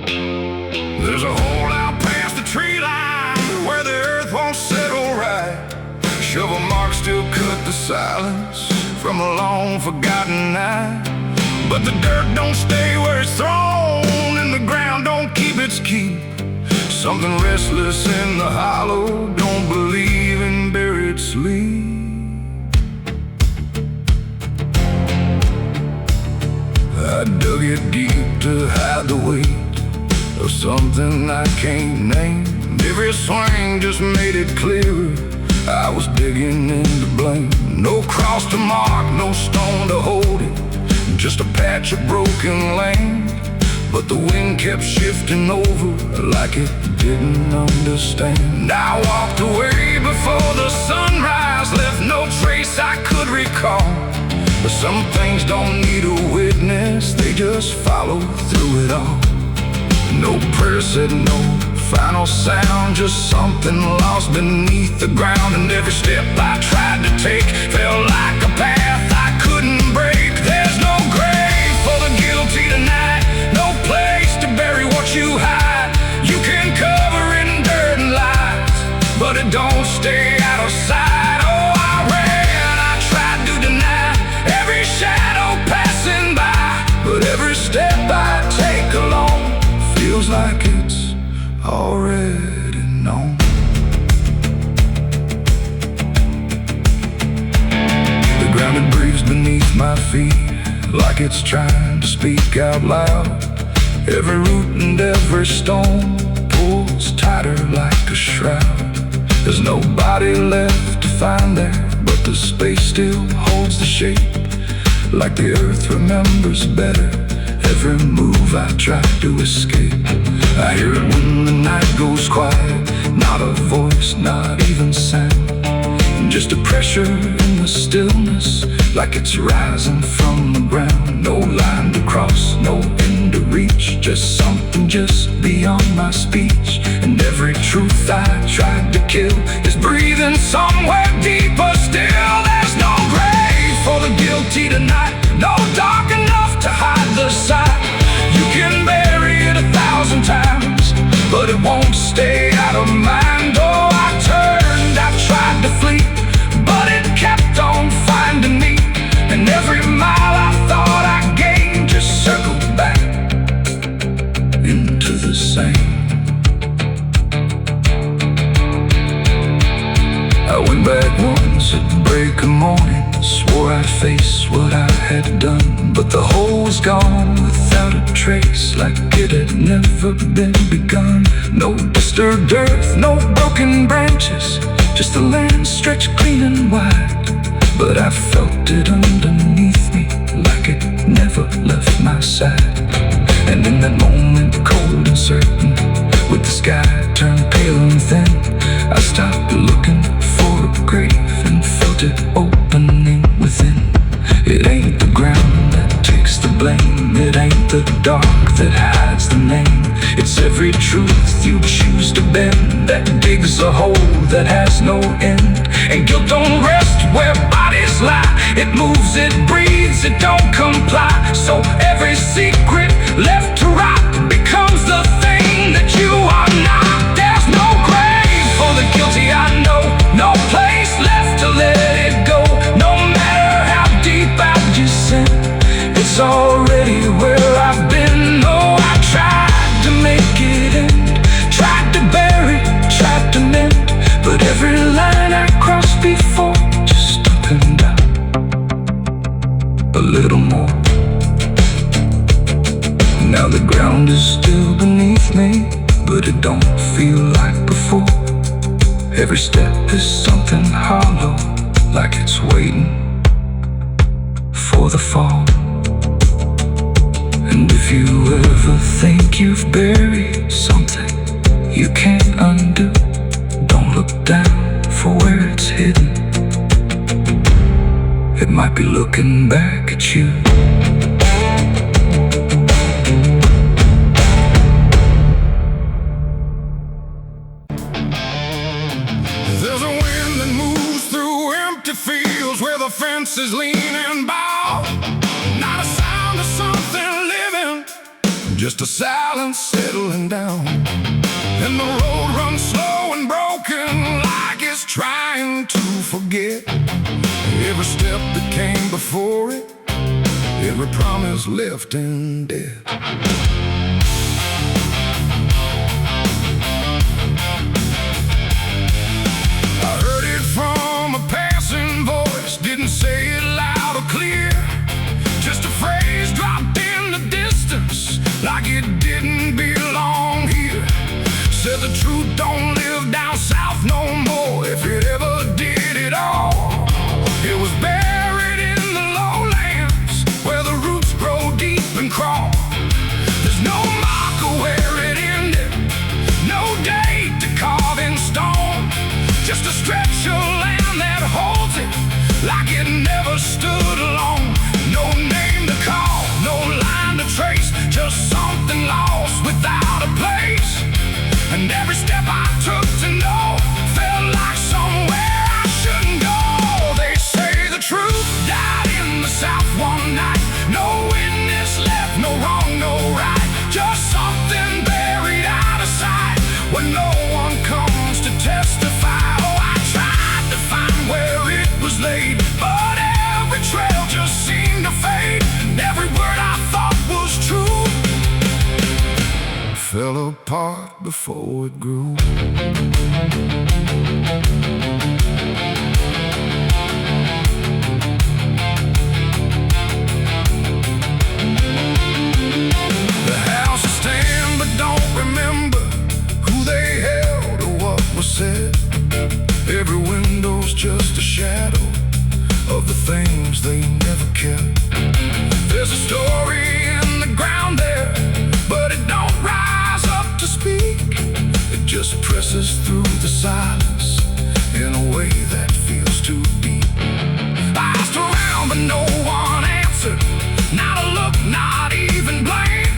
There's a hole out past the tree line where the earth won't settle right. Shovel marks still cut the silence from a long forgotten night. But the dirt don't stay where it's thrown, and the ground don't keep its keep. Something restless in the hollow don't believe in buried sleep. I dug it deep to hide the weight of something I can't name. Every swing just made it clearer I was digging in to blame. No cross to mark, no stone to hold it, just a patch of broken land. But the wind kept shifting over like it didn't understand. I walked away before the sunrise, left no trace I could recall. But some things don't need a witness, they just follow through it all. No prayer said no final sound, just something lost beneath the ground. And every step I tried to take felt like a path I couldn't break. There's no grave for the guilty tonight, no place to bury what you hide. You can cover it in dirt and lies, but it don't stay out of sight. Oh, I ran, I tried to deny every shadow passing by, but every step I take alone feels like it's already known. The ground it breathes beneath my feet like it's trying to speak out loud. Every root and every stone pulls tighter like a shroud. There's nobody left to find there, but the space still holds the shape, like the earth remembers better every move I try to escape. I hear it when the night goes quiet, not a voice, not even sound, just a pressure in the stillness, like it's rising from the ground. No line to cross, no end to reach, just something just beyond my speech. And every truth I tried to kill is breathing somewhere deeper still. There's no grave for the guilty tonight, no dark enough to hide the sight. You can bury it 1,000 times, but it won't stay out of mind. Oh, I turned, I tried to flee, but it kept on finding me. And every mile I thought I gained just circled back into the same. I went back once at break of morning, swore I'd face what I had done, but the hole was gone without a trace, like it had never been begun. No disturbed earth, no broken branches, just the land stretched clean and wide. But I felt it underneath me, like it never left my side. And in that moment, cold and certain, with the sky turned pale and thin, I stopped looking for a grave and felt it opening within. It ain't the ground that takes the blame, it ain't the dark that hides the name. It's every truth you choose to bend that digs a hole that has no end. And guilt don't rest where bodies lie, it moves, it breathes, it don't comply. So every secret left to rot becomes the thing that you are not. There's no grave for the guilty, I know, no place left to let it go. No matter how deep I've descended, it's already where I've been. Oh, I tried to make it end, tried to bury, tried to mend, but every line I crossed before just opened up a little more. Now the ground is still beneath me, but it don't feel like before. Every step is something hollow, like it's waiting for the fall. And if you ever think you've buried something you can't undo, don't look down for where it's hidden. It might be looking back at you. There's a wind that moves through empty fields where the fence is lean and bowed. Not a sound of something living, just a sigh silence settling down, and the road runs slow and broken like it's trying to forget every step that came before it, every promise left in death. I heard it from a passing voice, didn't say it loud or clear, just a phrase dropped in the distance like it didn't belong here. Said the truth don't live down south no more, if it ever did at all. It was buried in the lowlands where the roots grow deep and crawl. There's no marker where it ended, no date to carve in stone, just a stretch of land that holds it like it never stood alone. No name to call, no line to trace, just something lost without a place. And every step I took to know felt like somewhere I shouldn't go. They say the truth died in the south one night, no witness left, no wrong, no right, just something buried out of sight when no one comes to testify. Oh, I tried to find where it was laid, but every trail just seemed to fade, and every word I thought was true fell apart before it grew. The houses stand but don't remember who they held or what was said. Every window's just a shadow of the things they never kept. There's a story in the ground there, but it don't rise up to speak. It just presses through the silence in a way that feels too deep. I asked around but no one answered, not a look, not even blame,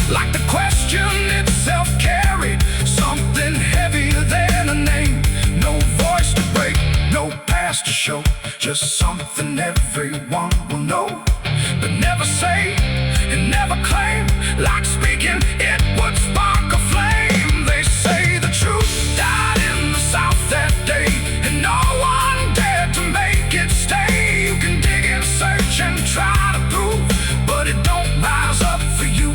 like the question itself carried something heavier than a name. No voice to break, no past to show, just something everyone will know, but never say and never claim, like speaking it would spark a flame. They say the truth died in the south that day, and no one dared to make it stay. You can dig and search and try to prove, but it don't rise up for you.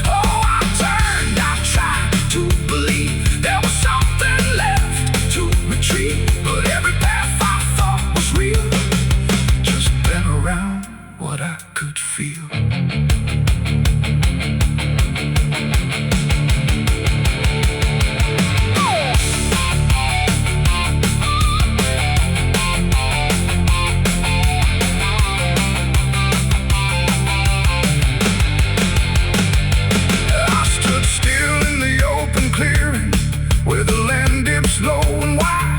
Oh, I turned, I tried to believe there was something left to retrieve, but every path I thought was real just been around what I could feel. Where the land dips low and wide,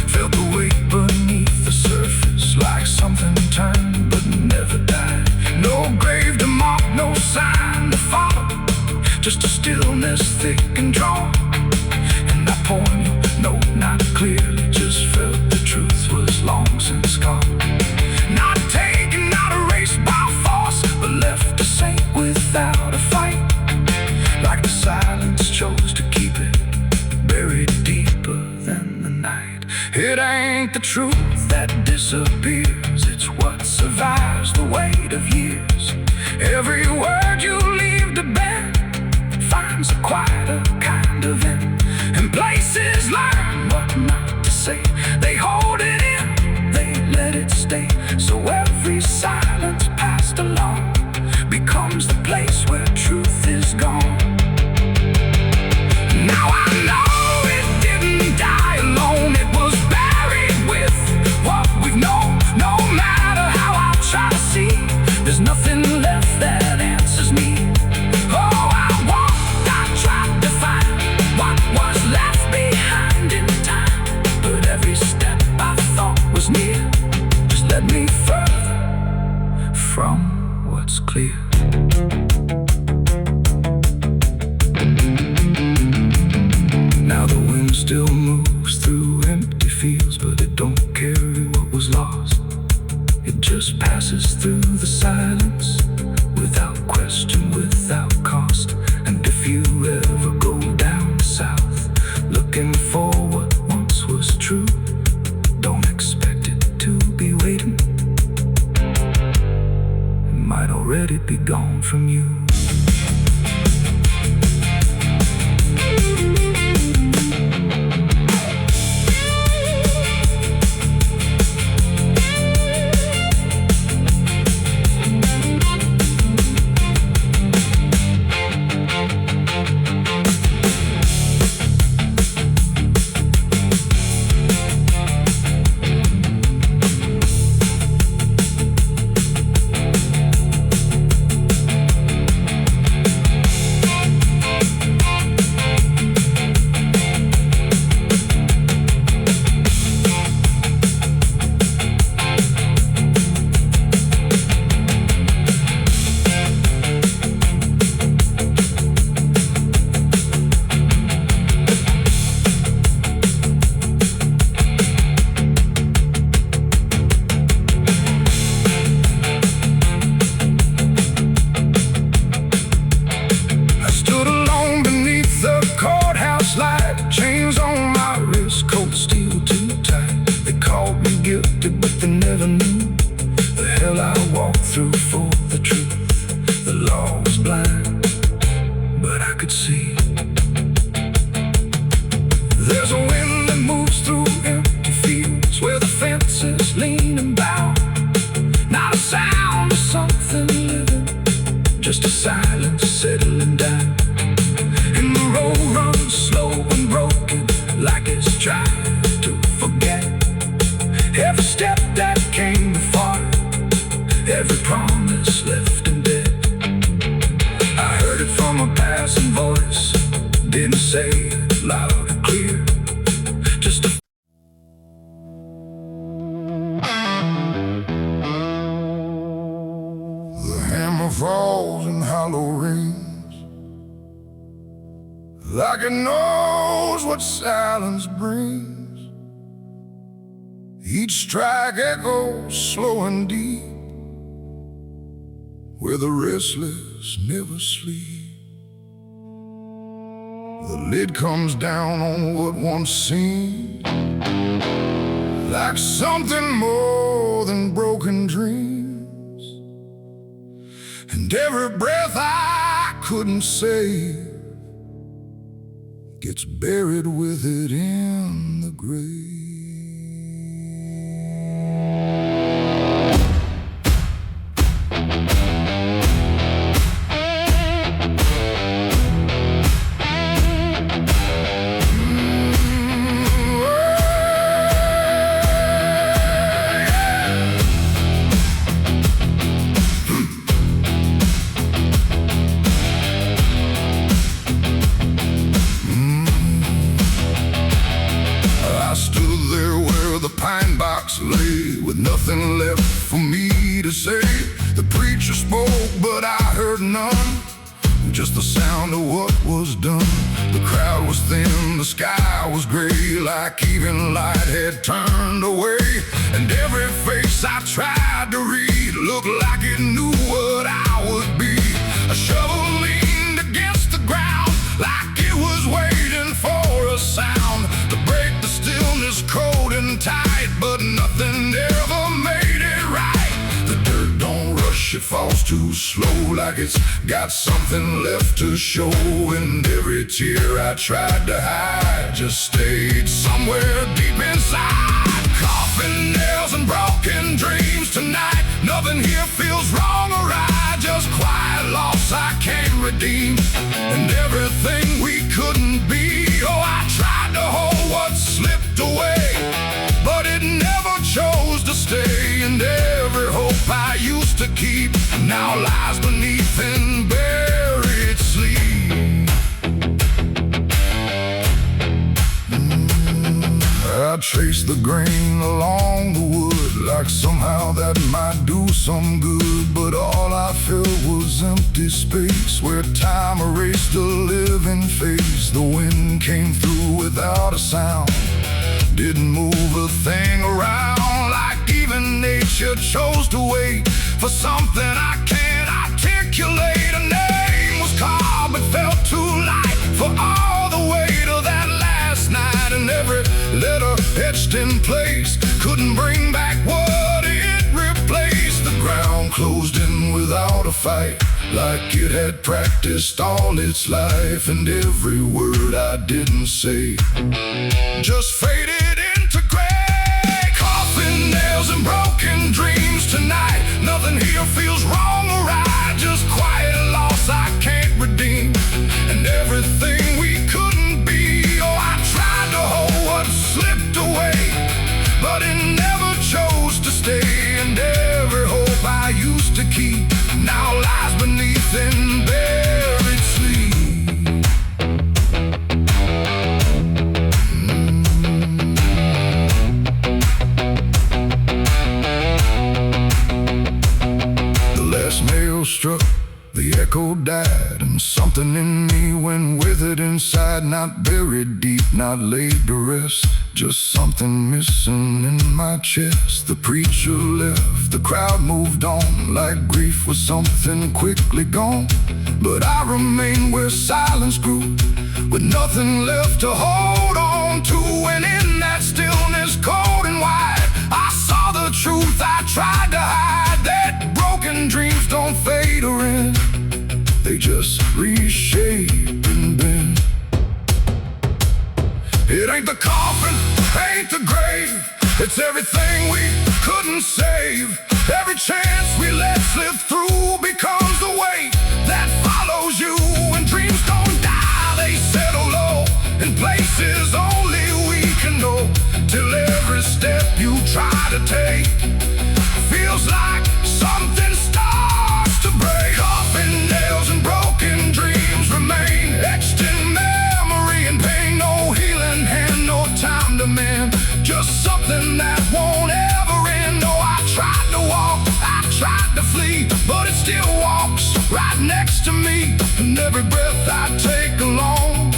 felt the weight beneath the surface, like something turned but never died. No grave to mark, no sign to follow, just a stillness thick and drawn. And I poem you, no, not clearly, just felt the truth was long since gone. Not taken, not erased by force, but left to sink without a fight, like the silence chose to keep it buried deeper than the night. It ain't the truth that disappears, it's what survives the weight of years. Every word you leave to bed finds a quieter kind of end, and places learn what not to say. They hold it in, they let it stay, so every silence passed along becomes the place where truth is gone. Now I know die alone, it was buried with what we've known. No matter how I try to see, there's nothing left that answers me. Oh, I walked, I tried to find what was left behind in time, but every step I thought was near just led me further from what's clear. Now the wind still moves through empty fields, but it don't carry what was lost. It just passes through the silence, without question, without cost. you ever go down south, looking for what once was true, don't expect it to be waiting. It might already be gone from you. Chains on my wrist, cold steel too tight. They called me guilty, but they never knew the hell I walked through for the truth. The law was blind, but I could see. There's a wind that moves through empty fields where the fences lean and bow. Not a sound of something living, just a silence settling down. And the road runs slow and broken, like it's trying to forget every step that came before, every promise left in debt. I heard it from a passing voice, didn't say it loud and clear, just a the hammer falls in hollow rings, like it knows what silence brings. Each strike echoes slow and deep, where the restless never sleep. The lid comes down on what once seemed like something more than broken dreams. And every breath I couldn't save gets buried with it in the grave. Lay with nothing left for me to say. The preacher spoke, but I heard none, just the sound of what was done. The crowd was thin, the sky was gray, like even light had turned away. And every face I tried to read looked like it knew what I would be. A shovel leaned against the ground, like it was waiting for a sound to break the stillness cold and tight, but nothing ever made it right. The dirt don't rush, it falls too slow, like it's got something left to show. And every tear I tried to hide just stayed somewhere deep inside. Coffin nails and broken dreams tonight. Nothing here feels wrong or right, just quiet loss I can't redeem. And everything we couldn't be, oh, I tried to hold what slipped away, but it never chose to stay. And every hope I used to keep now lies beneath in buried sleep. I traced the grain along the wood, like somehow that might do some good. But all I felt was empty space, where time erased a living face. The wind came through without a sound, didn't move a thing around, like even nature chose to wait for something I can't articulate. A name was called but felt too light, etched in place, couldn't bring back what it replaced. The ground closed in without a fight, like it had practiced all its life. And every word I didn't say just faded into gray. Coffin nails and broken dreams tonight. Nothing here feels wrong or right, just quiet loss I can't redeem. And everything we couldn't be, oh, I tried to hold what slipped away, but it never chose to stay. And every hope I used to keep now lies beneath in buried sleep. The last nail struck, the echo died, and something in me went with it inside. Not buried deep, not laid to rest, just something missing in my chest. The preacher left, the crowd moved on, like grief was something quickly gone. But I remained where silence grew, with nothing left to hold on to. And in that stillness, cold and wide, I saw the truth I tried to hide, that broken dreams don't fade or end, they just reshape and bend. It ain't the coffin, ain't the grave, it's everything we couldn't save. Every chance we let slip through becomes the weight that follows you. And dreams don't die, they settle low in places only we can know, till every step you try to take feels like something starts to break. Coffin nails and broken dreams remain etched in memory and pain. No healing hand, no time to mend, just something that won't ever end. No, I tried to walk, I tried to flee, but it still walks right next to me. And every breath I take alone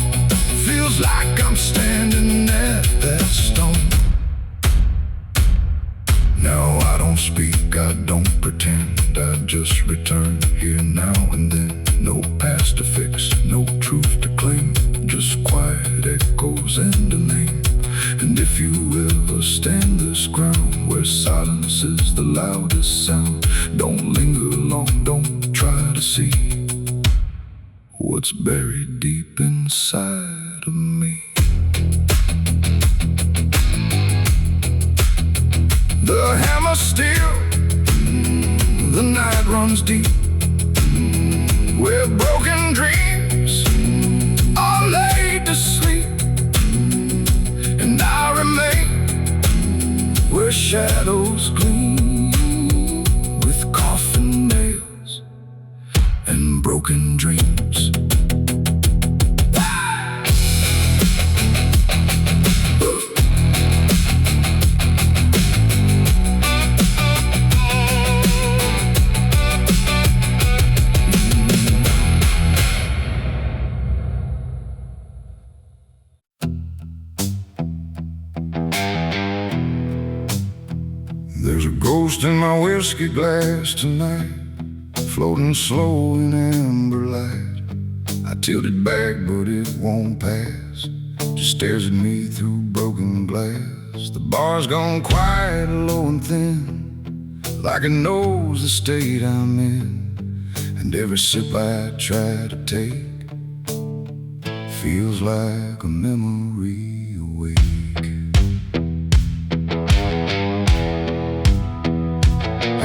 feels like I'm standing at that stone. Now I don't speak, I don't pretend, I just return here now and then. No past to fix, no truth to claim, just quiet echoes and a name. And if you ever stand this ground where silence is the loudest sound, don't linger long, don't try to see what's buried deep inside of me. The hammer steel, the night runs deep, where broken dreams are laid to sleep. And I remain where shadows gleam, with coffin nails and broken dreams. There's a ghost in my whiskey glass tonight, floating slow in amber light. I tilt it back but it won't pass, just stares at me through broken glass. The bar's gone quiet, low and thin, like it knows the state I'm in. And every sip I try to take feels like a memory awake.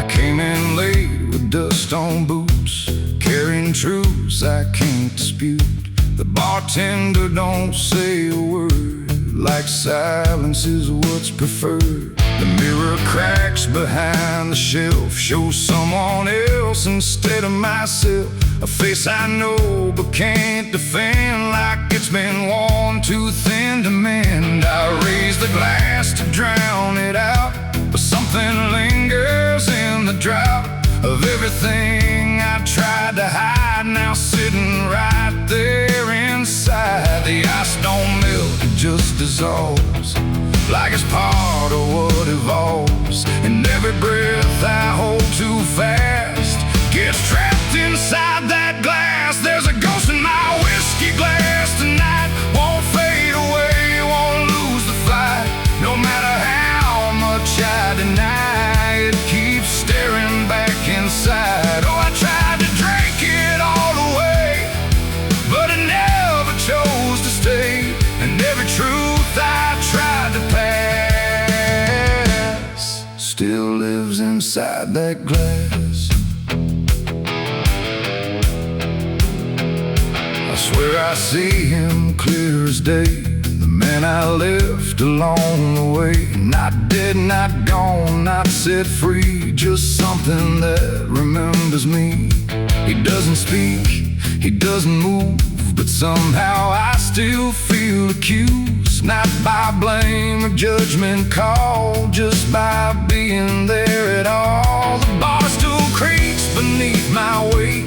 Came in late with dust on boots, carrying truths I can't dispute. The bartender don't say a word, like silence is what's preferred. The mirror cracks behind the shelf, shows someone else instead of myself. A face I know but can't defend, like it's been worn too thin to mend. I raise the glass to drown it out, but something lingers in the drought of everything I tried to hide, now sitting right there inside. The ice don't melt, it just dissolves, like it's part of what evolves. And every breath I hold too fast gets trapped inside that glass. There's a ghost in my whiskey glass tonight, won't fade away, won't lose the fight, no matter inside that glass. I swear I see him clear as day, the man I left along the way. Not dead, not gone, not set free, just something that remembers me. He doesn't speak, he doesn't move, but somehow I still feel accused. Not by blame or judgment call, just by being there at all. The bar stool creaks beneath my weight,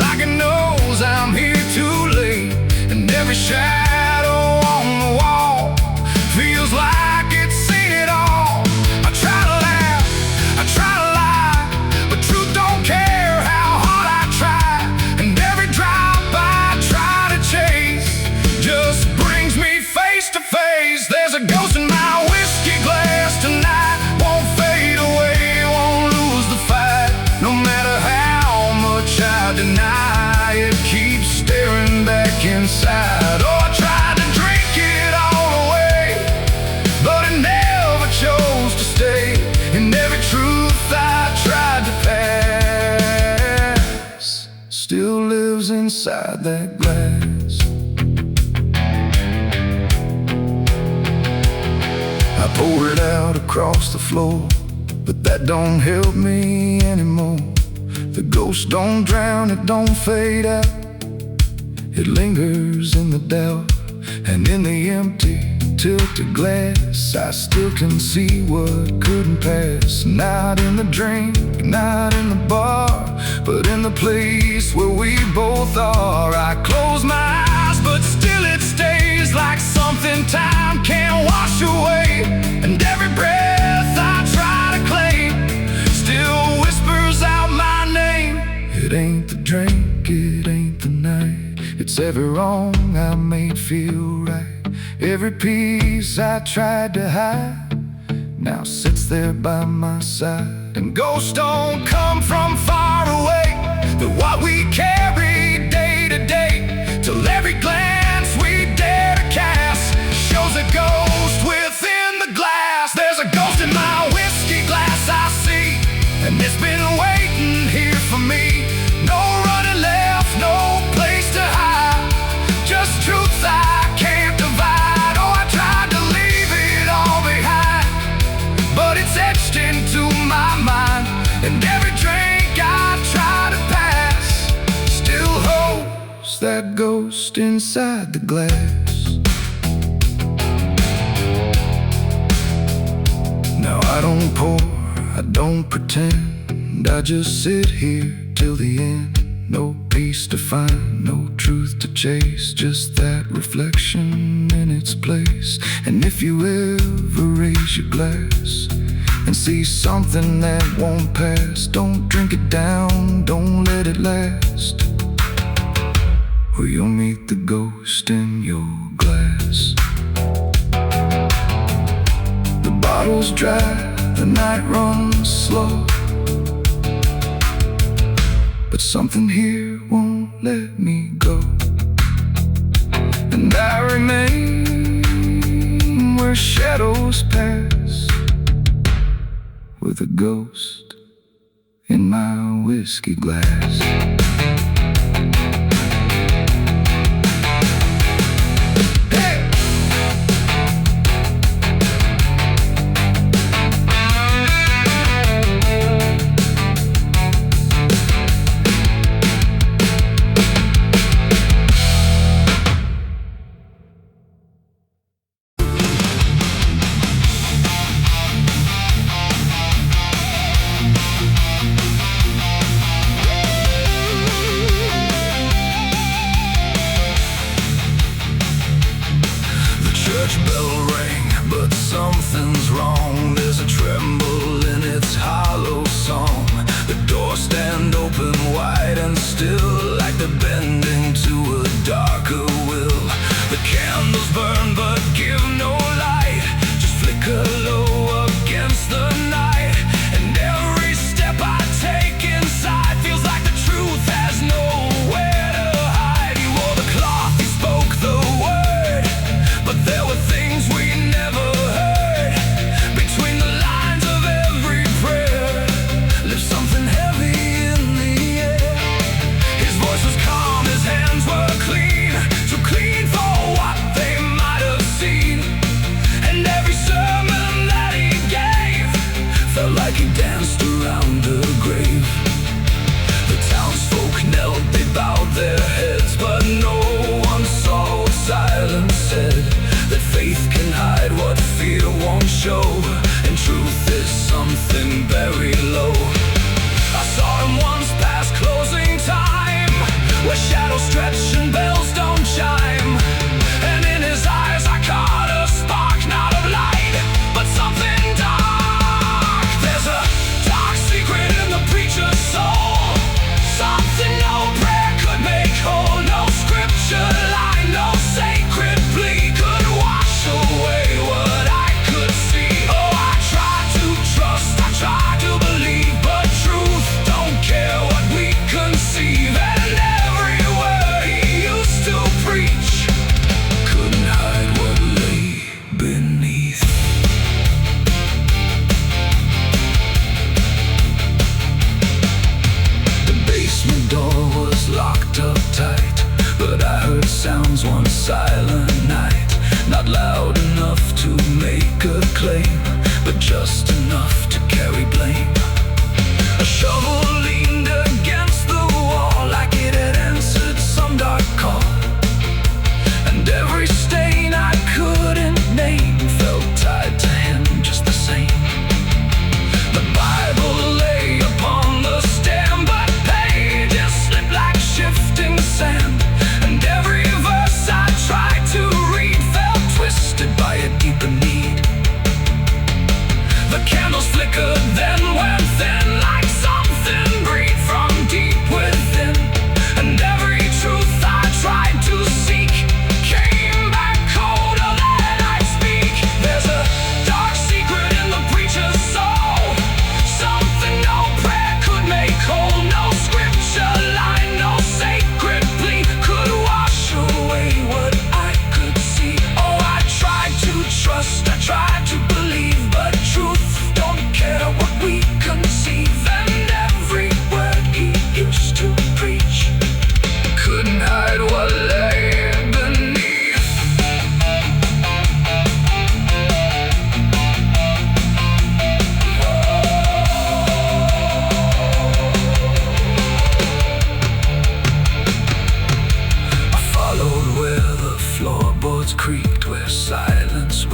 like it knows I'm here too late. And every shadow on the wall feels like it's seen it all. I try to laugh, I try to lie, but truth don't care how hard I try. And every drop I try to chase just brings me face to face. There's a ghost in my whiskey glass tonight, won't fade away, won't lose the fight. No matter how much I deny, it keeps staring back inside. Oh, I tried to drink it all away, but it never chose to stay. And every truth I tried to pass still lives inside that glass. I pour it out across the floor, but that don't help me anymore. The ghost don't drown, it don't fade out, it lingers in the doubt. And in the empty, tilted glass, I still can see what couldn't pass. Not in the drink, not in the bar, but in the place where we both are. I close my eyes, but still it stays like something time can't wash away. And every breath I try to claim still whispers out my name. It ain't the drink, it ain't the night, it's every wrong I made feel right. Every piece I tried to hide now sits there by my side. And ghosts don't come from far away, they're what we carry day to day, till every glance we dare to cast shows a ghost within the glass. There's a ghost in my whiskey glass I see, and it's been waiting here for me. No running left, no place to hide, just truths I can't divide. Oh, I tried to leave it all behind, but it's etched into my mind. And every drink I try to pass still holds that ghost inside the glass. Now I don't pour, I don't pretend, I just sit here till the end. No peace to find, no truth to chase, just that reflection in its place. And if you ever raise your glass and see something that won't pass, don't drink it down, don't let it last, or you'll meet the ghost in your glass. The bottle's dry, the night runs slow, but something here won't let me go. And I remain where shadows pass, with a ghost in my whiskey glass. There were things we never heard between the lines of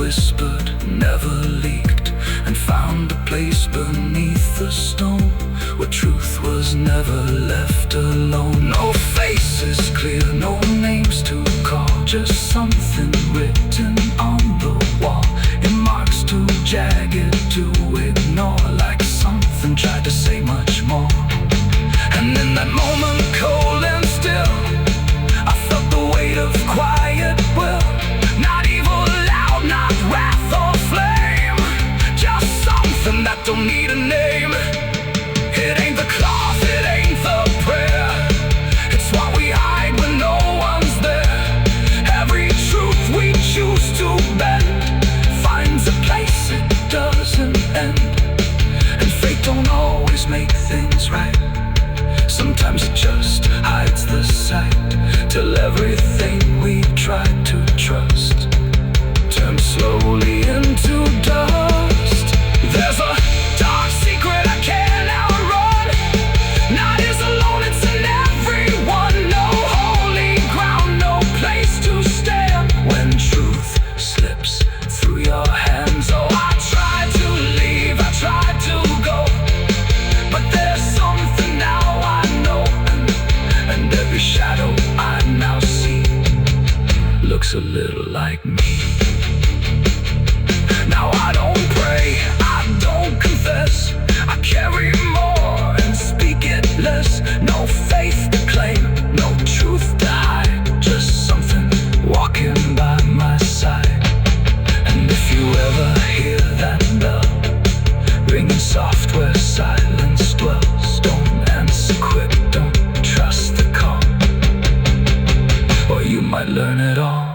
whispered, never leaked, and found a place beneath the stone where truth was never left alone. No faces clear, no names to call, just something written on the wall, in marks too jagged to ignore, like something tried to say much more. And in that moment, cold and still, I felt the weight of quiet will. Not evil, loud, not wrath or flame, just something that don't need a name. It ain't the cloth, it ain't the prayer, it's what we hide when no one's there. Every truth we choose to bend finds a place it doesn't end. And fate don't always make things right, sometimes it just hides the sight, till everything we tried to trust turns slowly into dust. There's a dark secret I can't outrun, not is alone, it's in everyone. No holy ground, no place to stand when truth slips through your hands. Oh, I tried to leave, I tried to go, but there's something now I know, and every shadow I now see looks a little like me. Now I don't pray, I don't confess, I carry more and speak it less. No faith to claim, no truth to hide, just something walking by my side. And if you ever hear that bell ringing soft where silence dwells, don't answer quick, don't trust the call, or you might learn it all.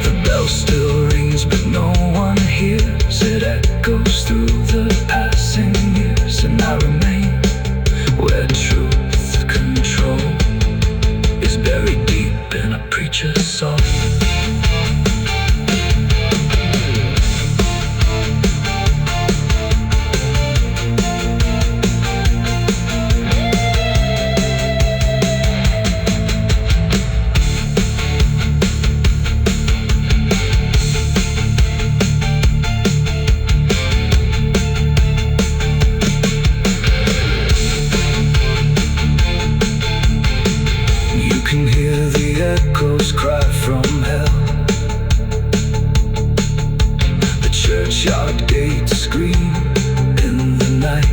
The bell still rings but no one hears, it echoes through the passing years, and I remain where truth control is buried deep in a preacher's soul. Echoes cry from hell, the churchyard gates scream in the night,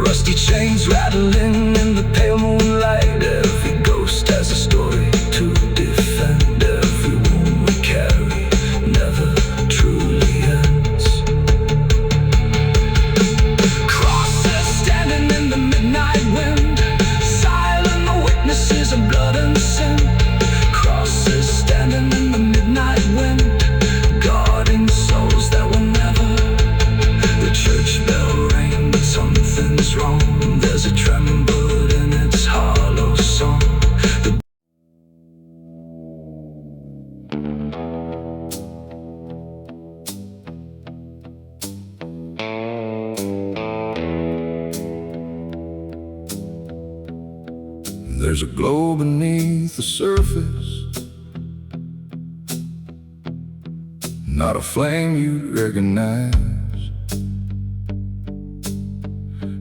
rusty chains rattling in the pale moonlight. Every ghost has a story to defend, every wound we carry never truly ends. Crosses standing in the midnight wind, witnesses of blood and sin. Crosses standing in the midnight wind, guarding souls that will never. The church bell rang, but something's wrong. There's a tremble in its hollow song. There's a glow beneath the surface, not a flame you'd recognize,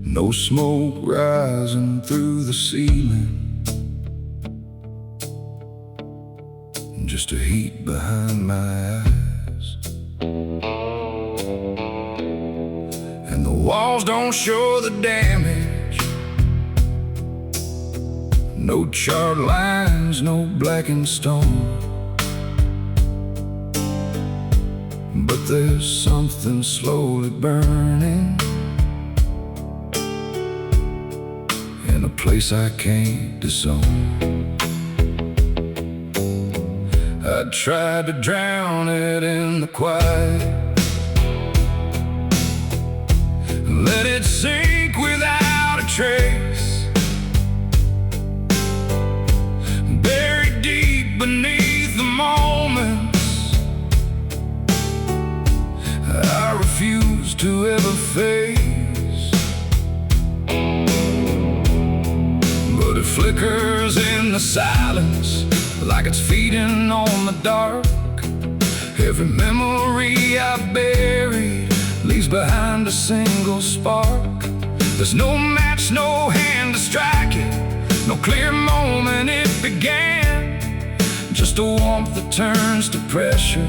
no smoke rising through the ceiling, just a heat behind my eyes. And the walls don't show the damage, no charred lines, no blackened stone, but there's something slowly burning in a place I can't disown. I tried to drown it in the quiet, let it sink without a trace, buried deep beneath the moments I refuse to ever face. But it flickers in the silence, like it's feeding on the dark. Every memory I've buried leaves behind a single spark. There's no match, no hand to strike it, no clear moment it began. Just a warmth that turns to pressure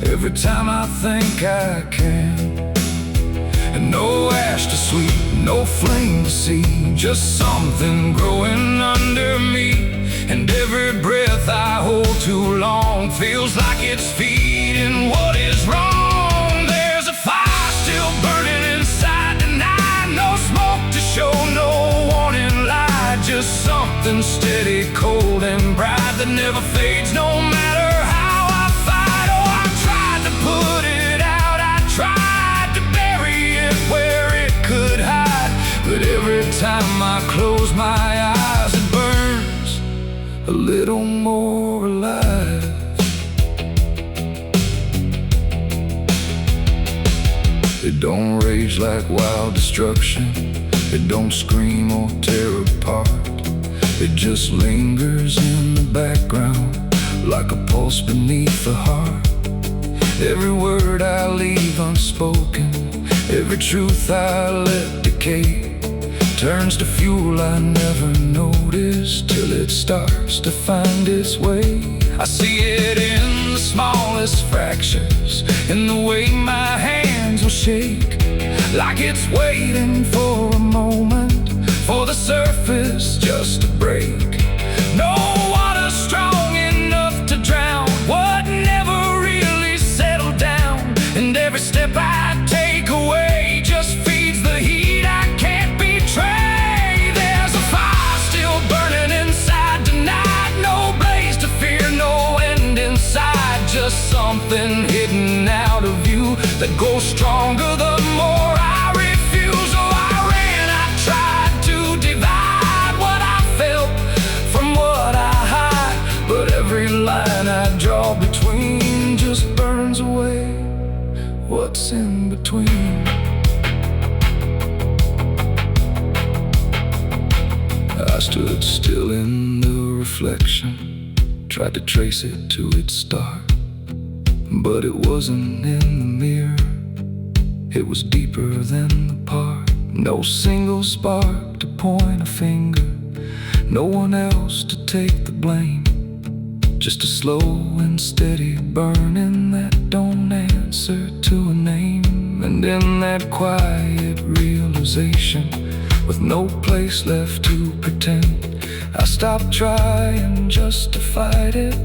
every time I think I can. And no ash to sweep, no flame to see, just something growing under me. And every breath I hold too long feels like it's feeding what is wrong. There's a fire still burning inside tonight, no smoke to show, no warning light, just something steady, cold and bright that never fades no matter how I fight. Oh, I tried to put it out, I tried to bury it where it could hide, but every time I close my eyes it burns a little more alive. It don't rage like wild destruction, it don't scream or tear apart. It just lingers in the background like a pulse beneath the heart. Every word I leave unspoken, every truth I let decay, turns to fuel I never noticed till it starts to find its way. I see it in the smallest fractures, in the way my hands will shake, like it's waiting for a moment, for the surface just to break. No water strong enough to drown what never really settled down, and every step I take away just feeds the heat I can't betray. There's a fire still burning inside tonight, no blaze to fear, no end inside, just something hidden out of view that goes stronger the more I refuse. Oh, I ran, I tried to divide what I felt from what I hide, but every line I draw between just burns away what's in between. I stood still in the reflection, tried to trace it to its start, but it wasn't in the mirror, it was deeper than the part. No single spark to point a finger, no one else to take the blame, just a slow and steady burning that don't answer to a name. And in that quiet realization, with no place left to pretend, I stopped trying just to fight it,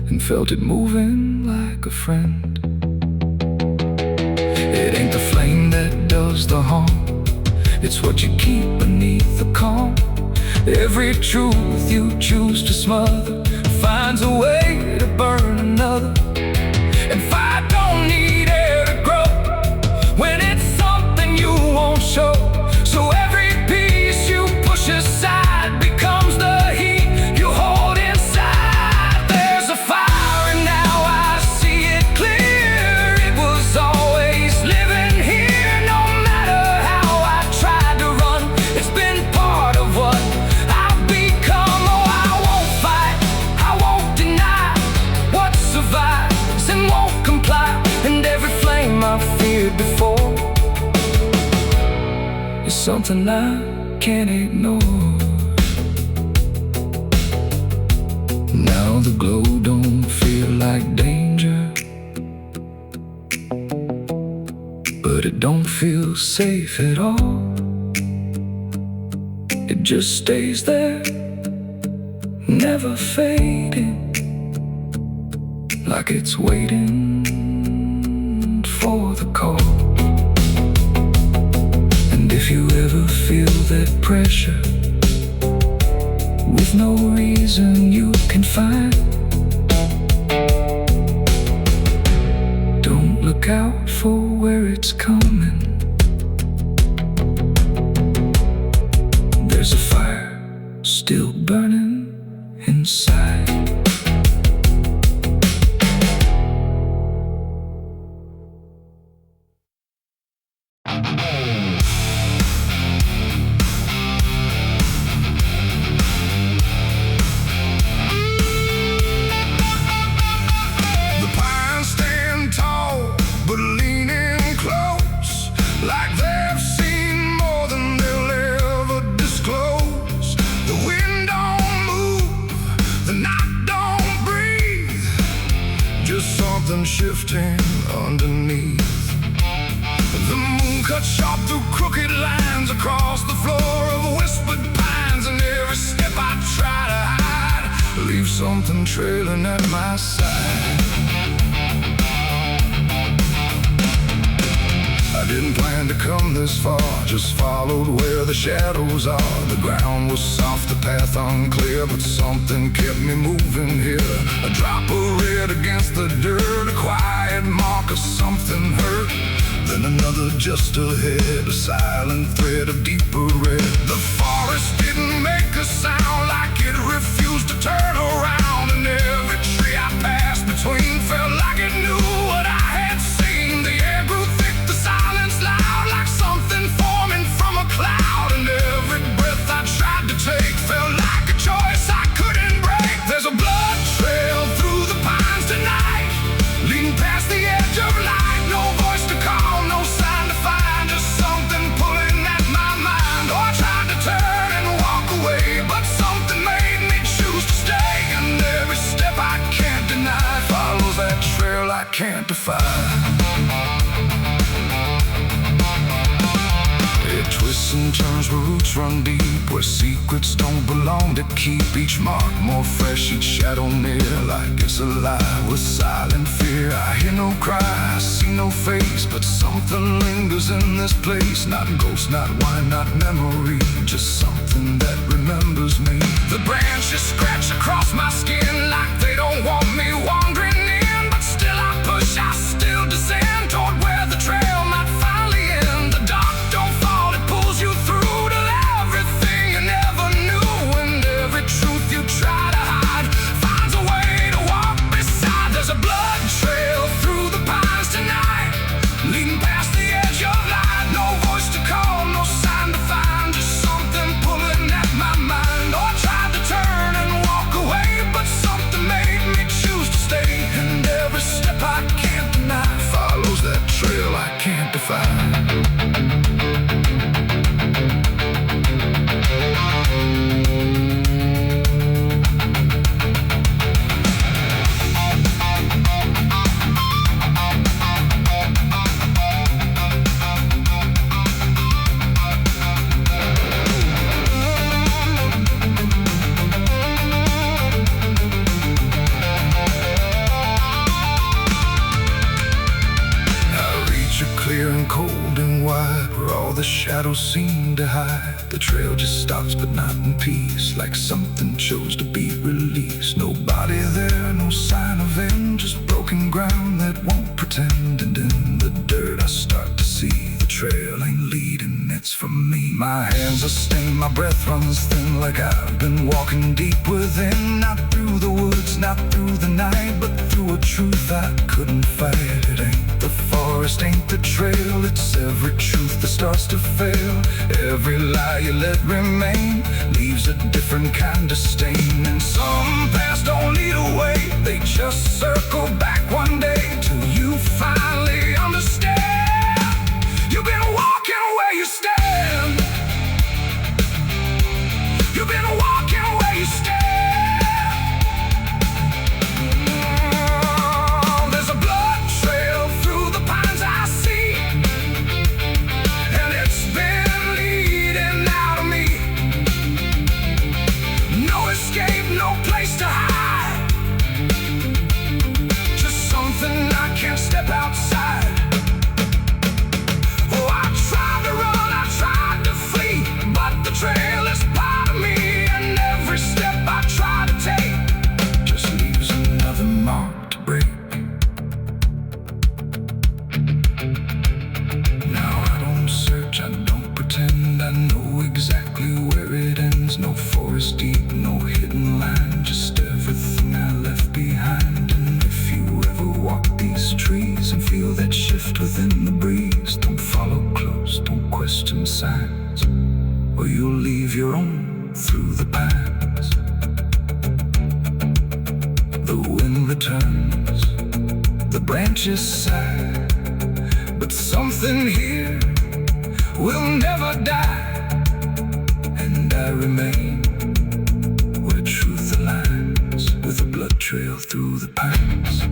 and felt it moving like a friend. It ain't the flame that does the harm, it's what you keep beneath the calm. Every truth you choose to smother finds a way to burn another. And fire don't need air to grow when it's something you won't show. So every piece you push aside becomes the heat you hold inside. There's a fire and now I see it clear. It was always living here, no matter how I tried to run. It's been part of what I've become. Oh, I won't fight, I won't deny what survives and won't comply. And every flame I feared before is something I can't ignore. Now the glow don't feel like danger, but it don't feel safe at all. It just stays there, never fading, like it's waiting for the call. And if you ever feel that pressure with no reason you can find, don't look out for where it's coming. There's a fire still burning inside. something trailing at my side. I didn't plan to come this far, just followed where the shadows are. The ground was soft, the path unclear, but something kept me moving here. A drop of red against the dirt, a quiet mark of something hurt. Then another just ahead, a silent thread of deeper red. The forest didn't make a sound, like it refused to turn around. And every tree I passed between felt like it knew what I had seen. The air grew thick, the silence loud, like something forming from a cloud. And every breath I tried to take felt like a choice I couldn't break. There's a blood trail through the pines tonight, leading past the edge of light. No voice to call, no sign to find, just something pulling at my mind. Oh, I tried to turn and walk away, but something made me choose to stay. And every step I can't deny follows that trail I can't defy. It twists and turns where roots run deep, where secrets don't belong to keep. Each mark more fresh, each shadow near, like it's alive with silent fear. I hear no cry, I see no face, but something lingers in this place. Not ghost, not wine, not memory, just something that remembers me. The branches scratch across my skin like they don't want me wandering in, but still I push, I still descend toward where the trail might finally end. The dark don't fall, it pulls you through to everything you never knew. And every truth you try to hide finds a way to walk beside. There's a blood trail through the pines tonight, leading past the edge of light. No voice to call, no sign to find, just something pulling at my mind. Oh, I tried to turn and walk away, but something made me choose to stay. And every step I can't deny follows that trail I can't define. Clear and cold and wide, where all the shadows seem to hide. The trail just stops but not in peace, like something chose to be released. Nobody there, no sign of end, just broken ground that won't pretend. And in the dirt I start to see the trail ain't leading, it's from me. My hands are stained, my breath runs thin, like I've been walking deep within. Not through the woods, not through the night, but through a truth I couldn't fight. It ain't the forest, ain't the trail, it's every truth that starts to fail. Every lie you let remain leaves a different kind of stain. And some paths don't lead away, they just circle back one day, till you finally understand. You've been walking where you stand. You've been walking where you stand. There's a blood trail through the pines I see, and it's been leading out of me. No escape, no place to hide, just something I can't step outside. Oh, I tried to run, I tried to flee, but the trail is part of me. And every step I try to take just leaves another mark to break. Now I don't search, I don't pretend, I know exactly where it ends. No forest deep, no hidden line, just everything I left behind. And if you ever walk these trees and feel that shift within the breeze, don't follow close, don't question signs, or you'll leave your own through the pines. The wind returns, the branches sigh, but something here will never die. And I remain where truth aligns with a blood trail through the pines.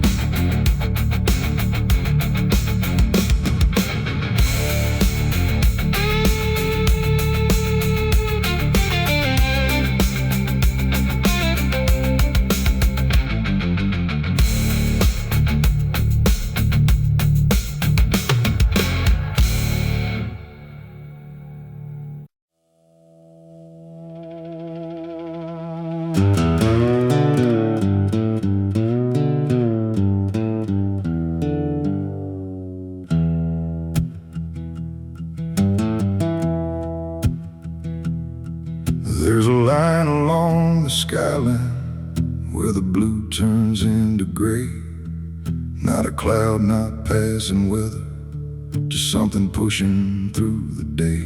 There's a line along the skyline where the blue turns into gray. Not a cloud, not passing weather, just something pushing through the day.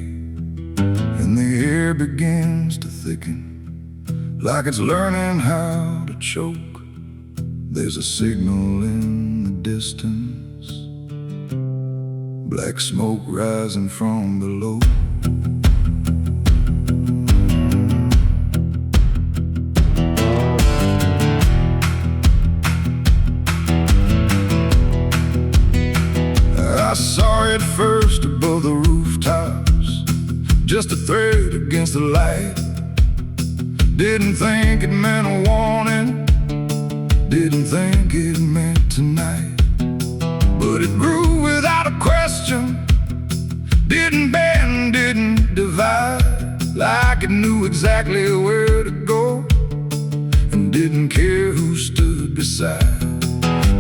And the air begins to thicken, like it's learning how to choke. There's a signal in the distance, black smoke rising from below. I saw it first above the rooftops, just a thread against the light. Didn't think it meant a warning, didn't think it meant tonight. But it grew without a question, didn't bend, didn't divide, like it knew exactly where to go, and didn't care who stood beside.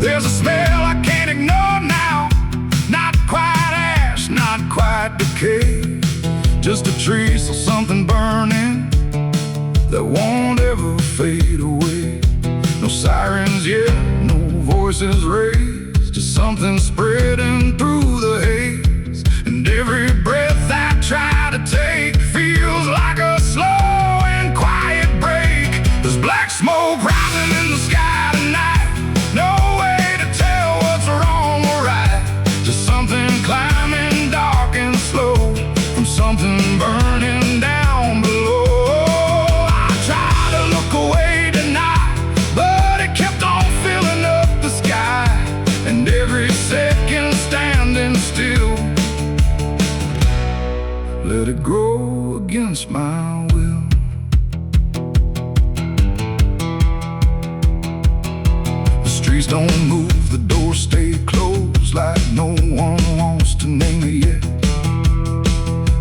There's a smell I can't ignore now, not quite ash, not quite decay, just a trace of something burning that won't ever fade away. No sirens yet, no voices raised, just something spreading through the haze. And every breath I try to take feels like a slow and quiet break. There's black smoke rising in the sky tonight, no way to tell what's wrong or right, just something climbing dark and slow from something burning down below. I tried to look away tonight, but it kept on filling up the sky, and every second standing still let it grow against my will. The streets don't move, the doors stay closed, like no one wants to name it yet.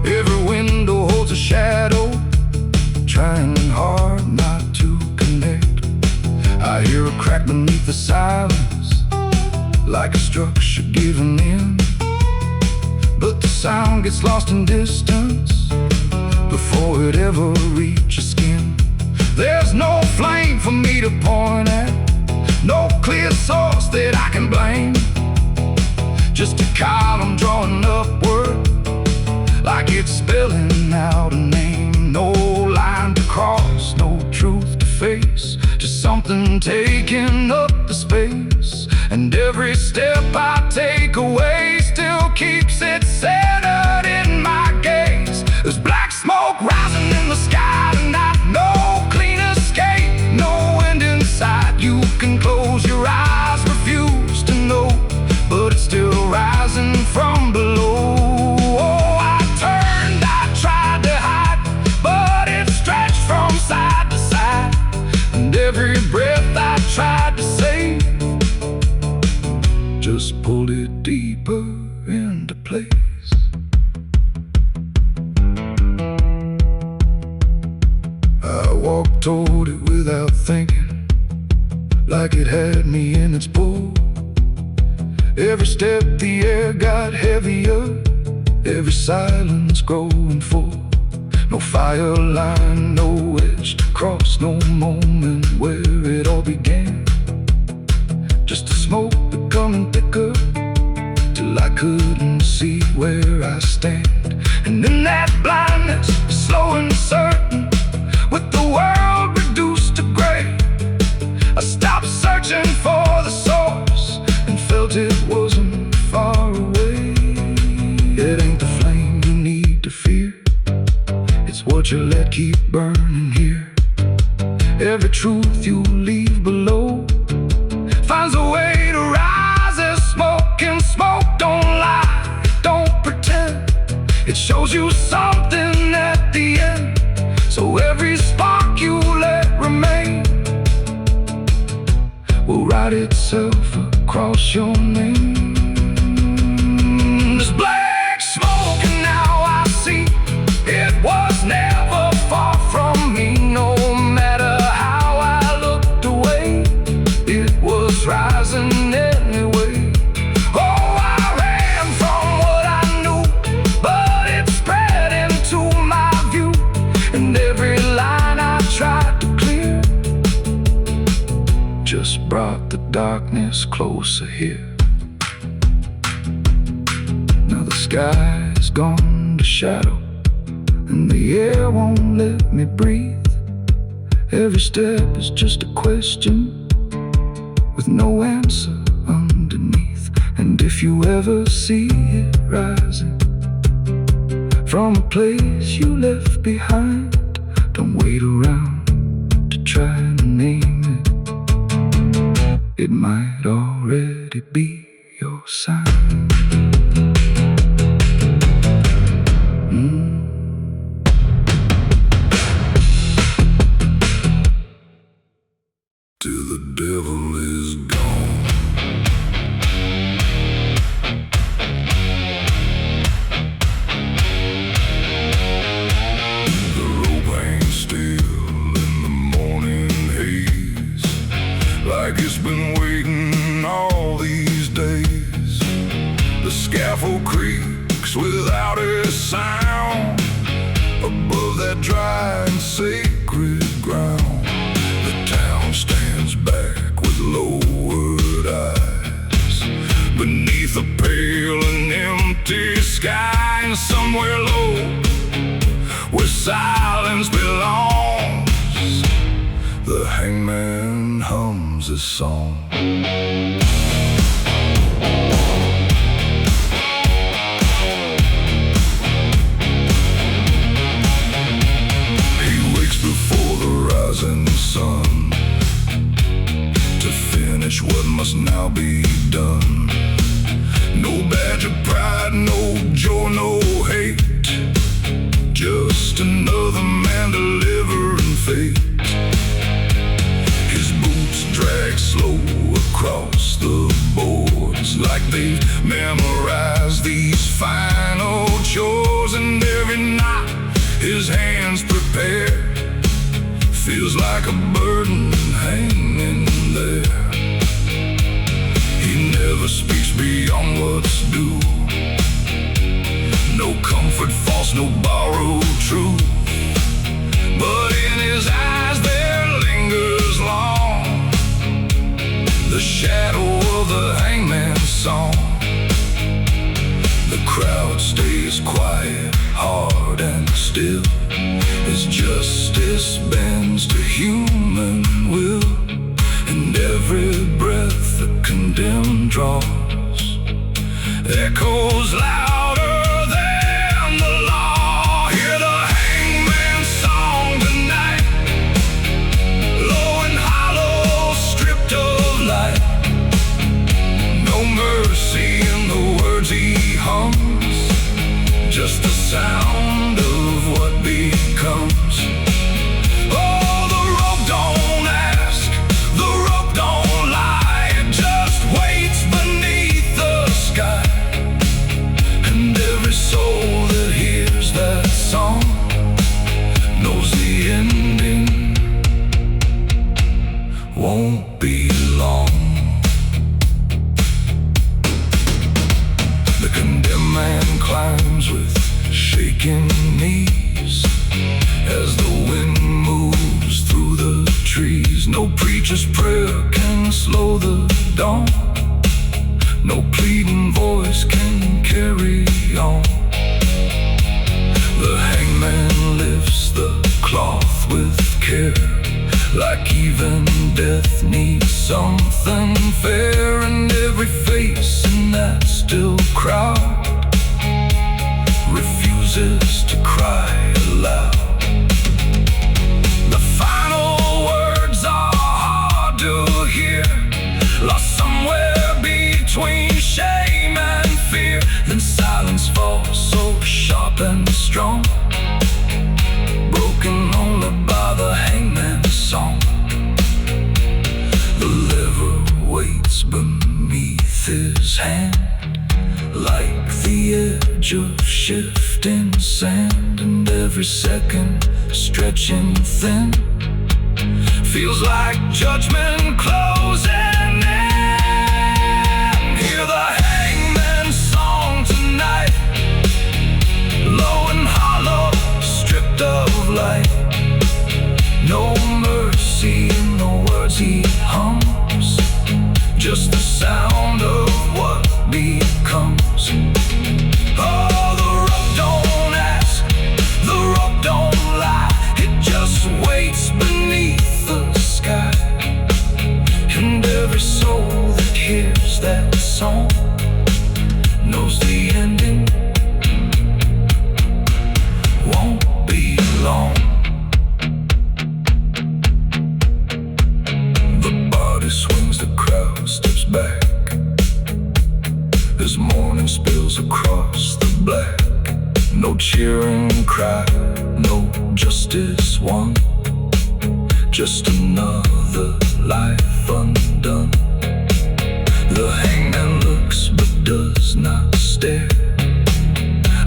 Every window holds a shadow, trying hard not to connect. I hear a crack beneath the silence, like a structure giving in. But the sound gets lost in distance before it ever reaches skin. There's no flame for me to point at, no clear source that I can blame, just a column drawing upward, like it's spelling out a name. No line to cross, no truth to face, just something taking up the space. And every step I take away still keeps it centered in my gaze. There's black smoke rising in the sky tonight, no clean escape, no end in sight. You can close your eyes, refuse to know, but it's still rising from below. Oh, I turned, I tried to hide, but it stretched from side to side. And every breath I tried to save just pulled it deeper into place. I walked toward it without thinking, like it had me in its pull. Every step the air got heavier, every silence growing full. No fire line, no edge to cross, no moment where it all began. Just the smoke becoming thicker, till I couldn't see where I stand. And in that blindness, slow and certain, with the world reduced to gray, I stopped searching for the source and felt it wasn't far away. It ain't the flame you need to fear, it's what you let keep burning here. Every truth you leave below finds a way to rise as smoke, and smoke don't lie, don't pretend. It shows you something at the end, so every spark you let remain will write itself across your name. There's black smoke and now I see it was never far from me. No matter how just brought the darkness closer here. Now the sky's gone to shadow, and the air won't let me breathe. Every step is just a question with no answer underneath. And if you ever see it rising from a place you left behind, don't wait around to try and name it. It might already be your sign. Till the devil is gone. The rope hangs still in the morning haze, like it's been waiting all these days. The scaffold creaks without a sound above that dry and sacred ground. Stands back with lowered eyes beneath a pale and empty sky, and somewhere low where silence belongs, the hangman hums a song. He wakes before the rising sun to finish what must now be done. No badge of pride, no joy, no hate, just another man delivering fate. His boots drag slow across the boards, like they've memorized these final chores. And every night his hands prepare feels like a burden hanging there. He never speaks beyond what's due. No comfort false, no borrowed truth. But in his eyes there lingers long the shadow of the hangman's song. The crowd stays quiet, hard and still, as justice bends to human will. And every breath the condemned draws echoes louder than the law. Hear the hangman's song tonight, low and hollow, stripped of light. No mercy in the words he hums, just the sound of what becomes. Won't be long. The condemned man climbs with shaking knees as the wind moves through the trees. No preacher's prayer can slow the dawn, no pleading voice can carry on. The hangman lifts the cloth with care, like even death needs something fair. And every face in that still crowd refuses to cry aloud. The final words are hard to hear, lost somewhere between shame and fear. Then silence falls so sharp and strong, broken only by the hangman's song. The lever waits beneath his hand, like the edge of shifting sand. And every second stretching thin feels like judgment closing in. Hear the hangman's song tonight, low and hollow, stripped of light. No mercy in the words he hums, hearing cry, no justice won, just another life undone. The hangman looks but does not stare,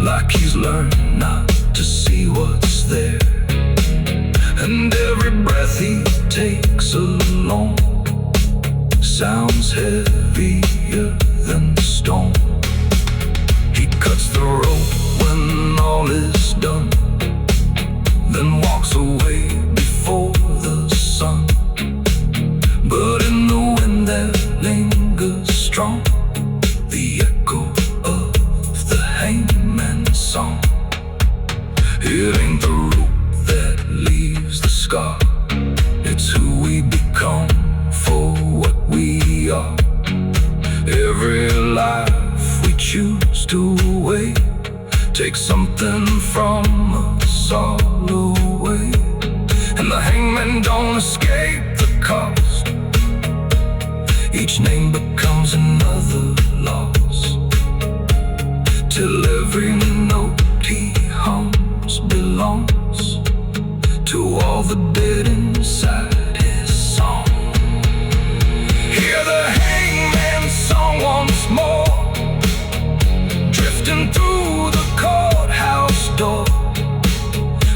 like he's learned not to see what's there. And every breath he takes alone sounds heavier than stone. He cuts the rope when all is done, then walks away before the sun. But in the wind there lingers strong the echo of the hangman's song. It ain't the rope that leaves the scar, it's who we become for what we are. Every life we choose to wait takes something from us all away. And the hangman don't escape the cost, each name becomes another loss, till every note he hums belongs to all the dead inside his song. Hear the hangman's song once more, drifting through the courthouse door.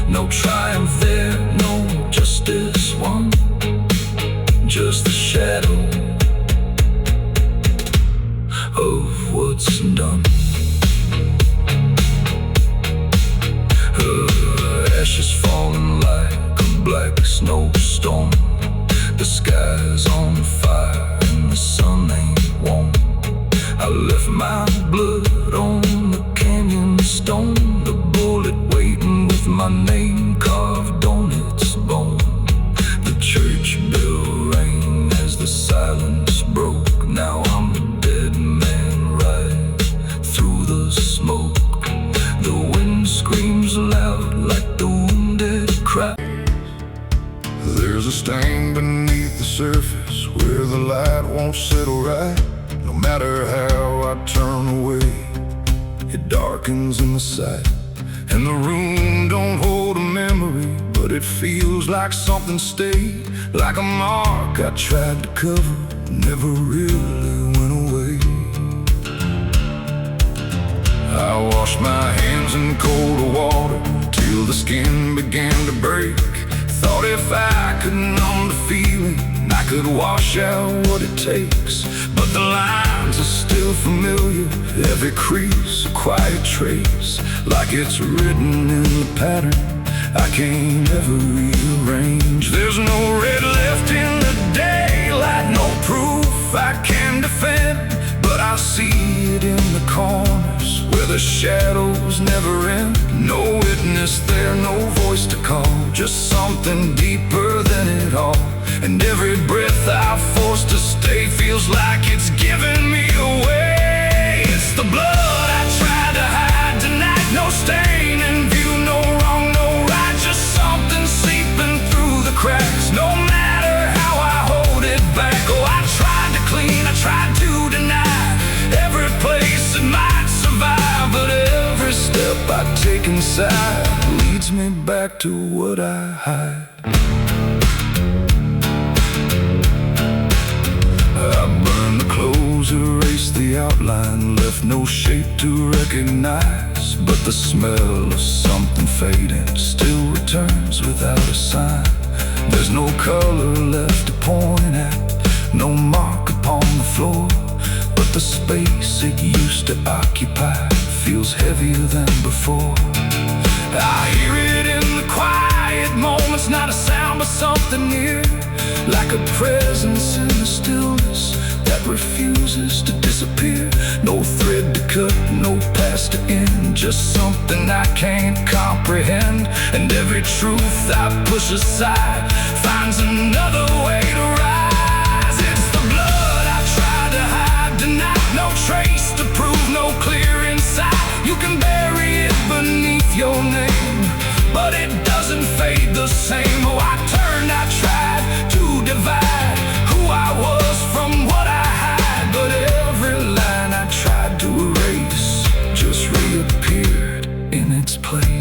No triumph there, no justice won, just the shadow of what's done. Ashes falling like a black snowstorm, the sky's on fire and the sun ain't warm. I left my blood on the canyon stone, the bullet waiting with my name carved on its bone. The church bell rang as the silence broke, now I'm a dead man right through the smoke. The wind screams loud like the wounded cry. There's a stain beneath the surface where the light won't settle right. No matter how I turn away, it darkens in the sight. And the room don't hold a memory, but it feels like something stayed, like a mark I tried to cover, never really went away. I washed my hands in cold water till the skin began to break. Thought if I could numb the feeling, I could wash out what it takes. But the lines are still familiar, every crease a quiet trace, like it's written in the pattern I can't ever rearrange. There's no red left in the daylight, no proof I can defend, but I see it in the corners where the shadows never end. No witness there, no voice to call, just something deeper than it all. And every breath I force to stay feels like it's giving me away. It's the blood I tried to hide tonight, no stain in view, no wrong, no right, just something seeping through the cracks. No matter how I hold it back, oh, I tried to clean, I tried to deny every place it might survive, but every step I take inside leads me back to what I hide. I burned the clothes, erased the outline, left no shape to recognize, but the smell of something fading still returns without a sign. There's no color left to point at, no mark upon the floor, but the space it used to occupy feels heavier than before. I hear it in the quiet moments, not a sound but something near, like a presence in the stillness that refuses to disappear. No thread to cut, no past to end, just something I can't comprehend. And every truth I push aside finds another way to rise. It's the blood I tried to hide tonight, no trace to prove, no clear inside. You can bury it beneath your name, but it doesn't fade the same. Oh, I turned, I tried to divide who I was from what I had, but every line I tried to erase just reappeared in its place.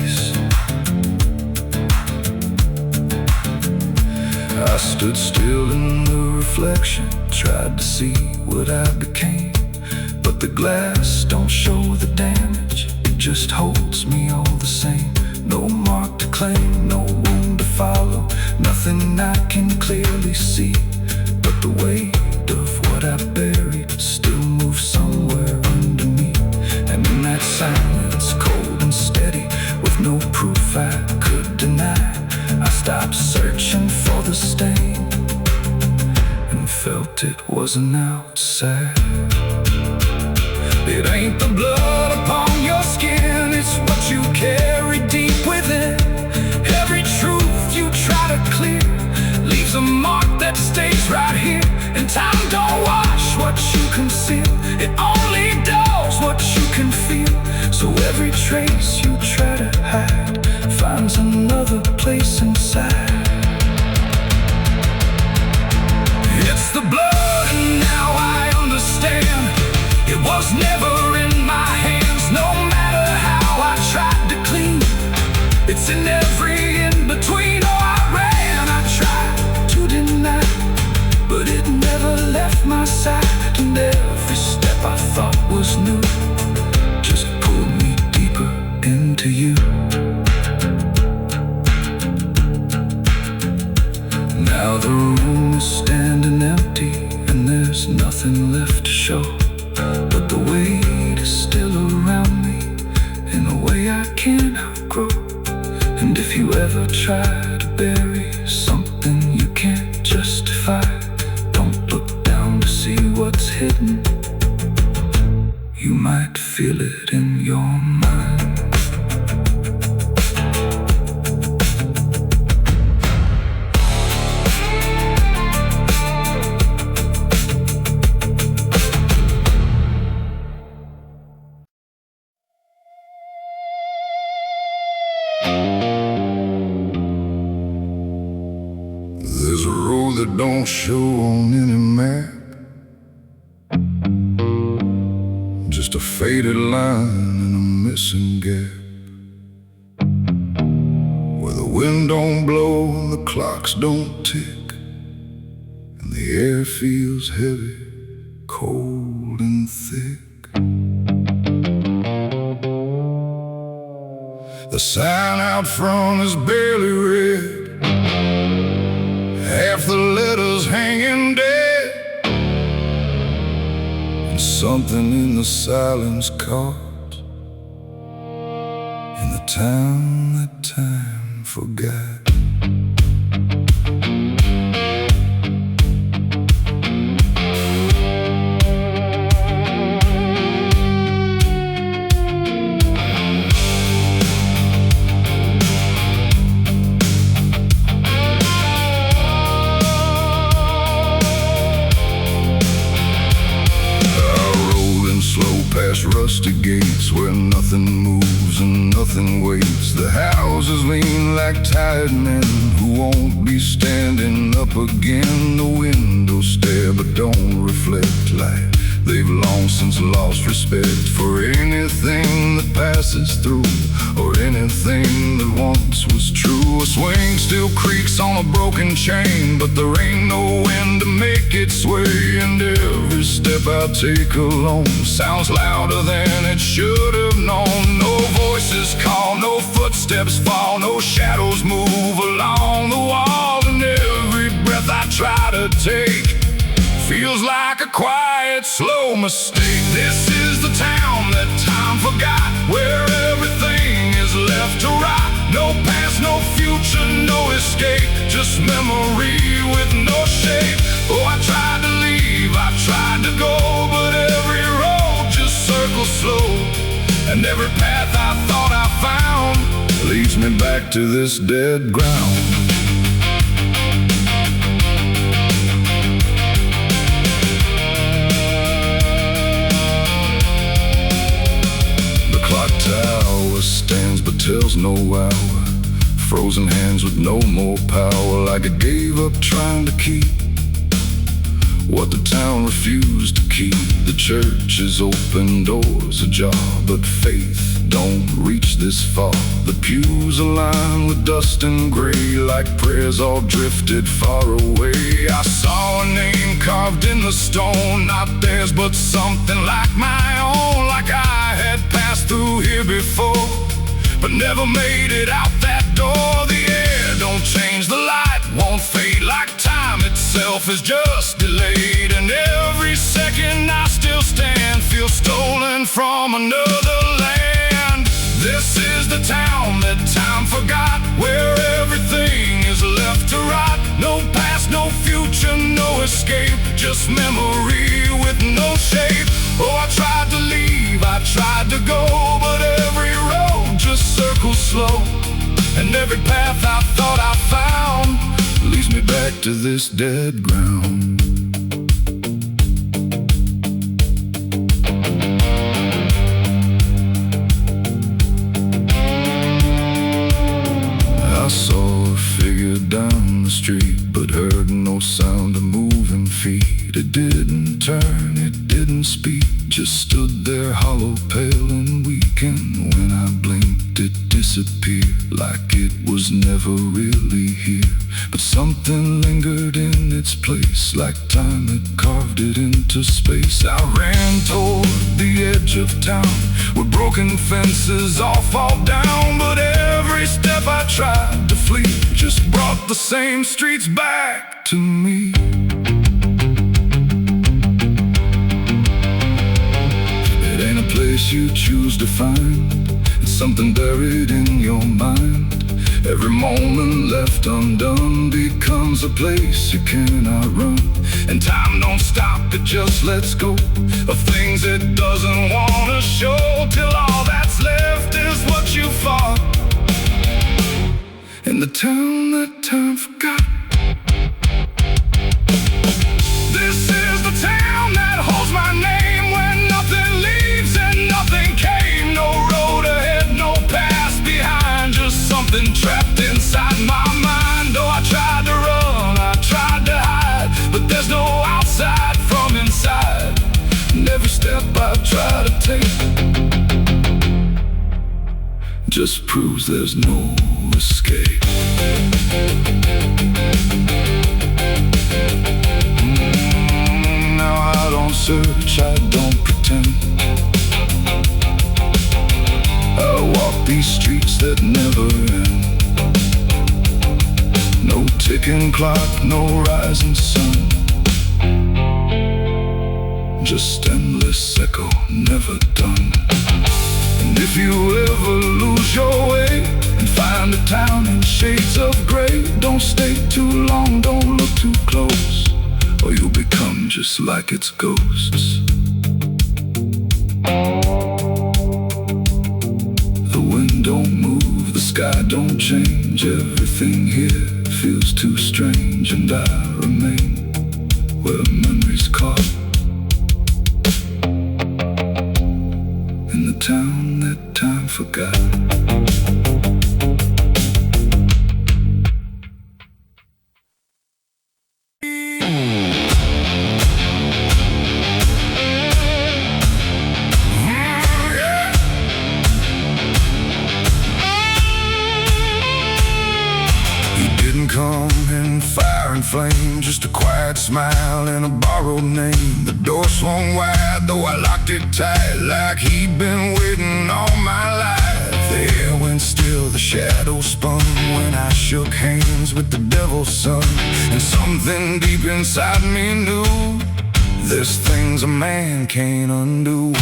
I stood still in the reflection, tried to see what I became. But the glass don't show the damage, it just holds me all the same. No mark to claim, no wound to follow, nothing I can clearly see. But the weight of what I buried still moves somewhere under me. And in that silence, cold and steady, with no proof I could deny, I stopped searching for the stain and felt it wasn't outside. It ain't the blood upon your skin, it's what you carry deep within. Every truth you try to clear leaves a mark that stays right here. And time don't wash what you conceal, it only does what you can feel. So every trace you try to hide finds another place inside. It's the blood and now I understand. It was never in my hands, no matter how I tried to clean. It's in every in-between. Oh, I ran, I tried to deny, but it never left my side. And every step I thought was new just pulled me deeper into you. Now the room is standing empty and there's nothing left to show. But the weight is still around me in a way I can't outgrow. And if you ever try to bury something you can't justify, don't look down to see what's hidden. You might feel it in your mind. There's a road that don't show on any map, just a faded line and a missing gap, where the wind don't blow and the clocks don't tick, and the air feels heavy, cold and thick. The sign out front is barely read, half the letters hanging dead, and something in the silence caught in the town that time forgot. Past rusty gates where nothing moves and nothing waits. The houses lean like tired men who won't be standing up again. The windows stare but don't reflect light. They've long since lost respect for anything that passes through, or anything that once was true. A swing still creaks on a broken chain, but there ain't no wind to make it sway. And every step I take alone sounds louder than it should have known. No voices call, no footsteps fall, no shadows move along the wall. And every breath I try to take feels like a quiet, slow mistake. This is the town that time forgot, where everything is left to rot. No past, no future, no escape, just memory with no shape. Oh, I tried to leave, I tried to go, but every road just circles slow. And every path I thought I found leads me back to this dead ground. Tower stands but tells no hour, frozen hands with no more power, like it gave up trying to keep what the town refused to keep. The church's open doors ajar, but faith don't reach this far. The pews are lined with dust and gray, like prayers all drifted far away. I saw a name carved in the stone, not theirs but something like my own. Like I had passed through here before, but never made it out that door. The air don't change, the light won't fade, like time itself is just delayed. And every second I still stand, feel stolen from another land. This is the town that time forgot, where everything is left to rot. No past, no future, no escape, just memory with no shape. Oh, I tried to leave, I tried to go, but every road just circles slow. And every path I thought I found leads me back to this dead ground. I saw a figure down the street, but heard no sound of moving feet. It didn't turn, it didn't speak, just stood there hollow, pale and weak. And when I blinked, it disappeared, like it was never really here. But something lingered in its place, like time had carved it into space. I ran toward the edge of town, where broken fences all fall down. But every step I tried to flee just brought the same streets back to me. It ain't a place you choose to find, it's something buried in your mind. Every moment left undone becomes a place you cannot run. And time don't stop, it just lets go of things it doesn't wanna show, till all that's left is what you fought in the town that time forgot. This is the town that holds my name, when nothing leaves and nothing came. No road ahead, no past behind, just something trapped inside my mind. Oh, I tried to run, I tried to hide, but there's no outside from inside. And every step I try to take just proves there's no escape. Now I don't search, I don't pretend. I walk these streets that never end. No ticking clock, no rising sun, just endless echo, never done. And if you ever lose your way and find a town in shades of gray, don't stay too long, don't look too close, or you'll become just like its ghosts. The wind don't move, the sky don't change, everything here feels too strange. And I remain where memories caught, in the town that time forgot. Come in fire and flame, just a quiet smile and a borrowed name. The door swung wide, though I locked it tight, like he'd been waiting all my life. The air went still, the shadows spun when I shook hands with the devil's son. And something deep inside me knew there's things a man can't undo.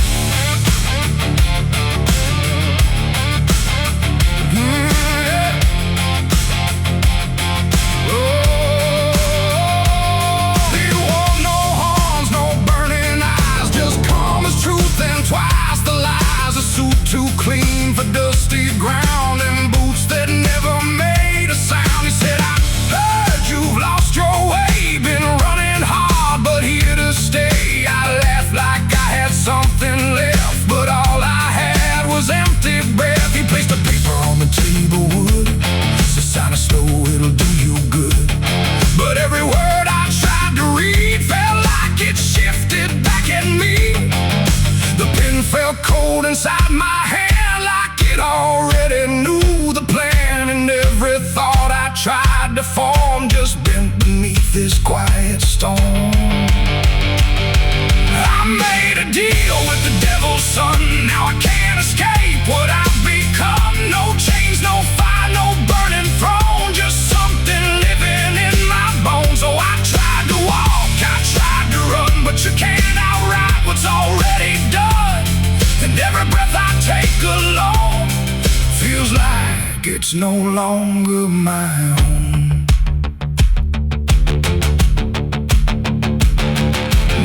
Twice the lies, a suit too clean for dusty ground, and boots that never made a sound. He said, I heard you've lost your way, been running hard but here to stay. I laughed like I had something left, this quiet storm. I made a deal with the devil's son. Now I can't escape what I've become. No chains, no fire, no burning throne. Just something living in my bones. Oh, I tried to walk, I tried to run, but you can't outride what's already done. And every breath I take alone feels like it's no longer my own.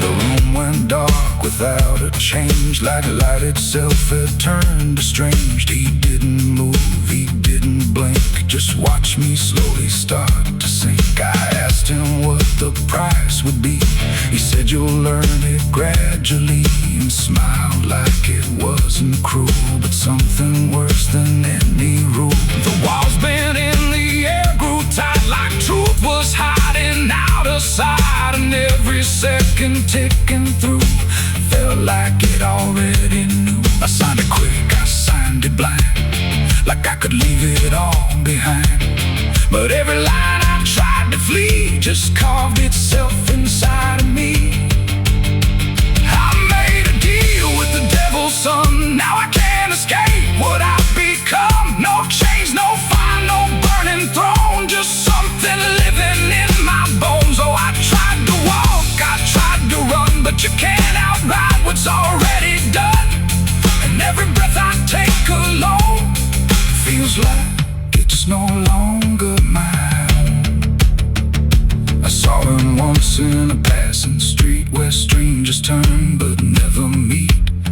The room went dark without a change, like light itself had turned estranged. He didn't move, he didn't blink, just watched me slowly start to sink. I asked him what the price would be. He said, you'll learn it gradually, and smiled like it wasn't cruel, but something worse than any rule. The walls bent in the air, grew tight, like truth was hiding out of sight. And every second ticking through felt like it already knew. I signed it quick, I signed it blind, like I could leave it all behind. But every line I tried to flee just carved itself inside of me. I made a deal with the devil's son. Now I can't escape what I've become. No chains, no fire, no burning throne. Just something living in my bones. Oh, I tried to walk, I tried to run, but you can't outride what's already done. And every breath I take alone feels like it's no longer my own. I saw him once in a passing street where strangers turn but never meet.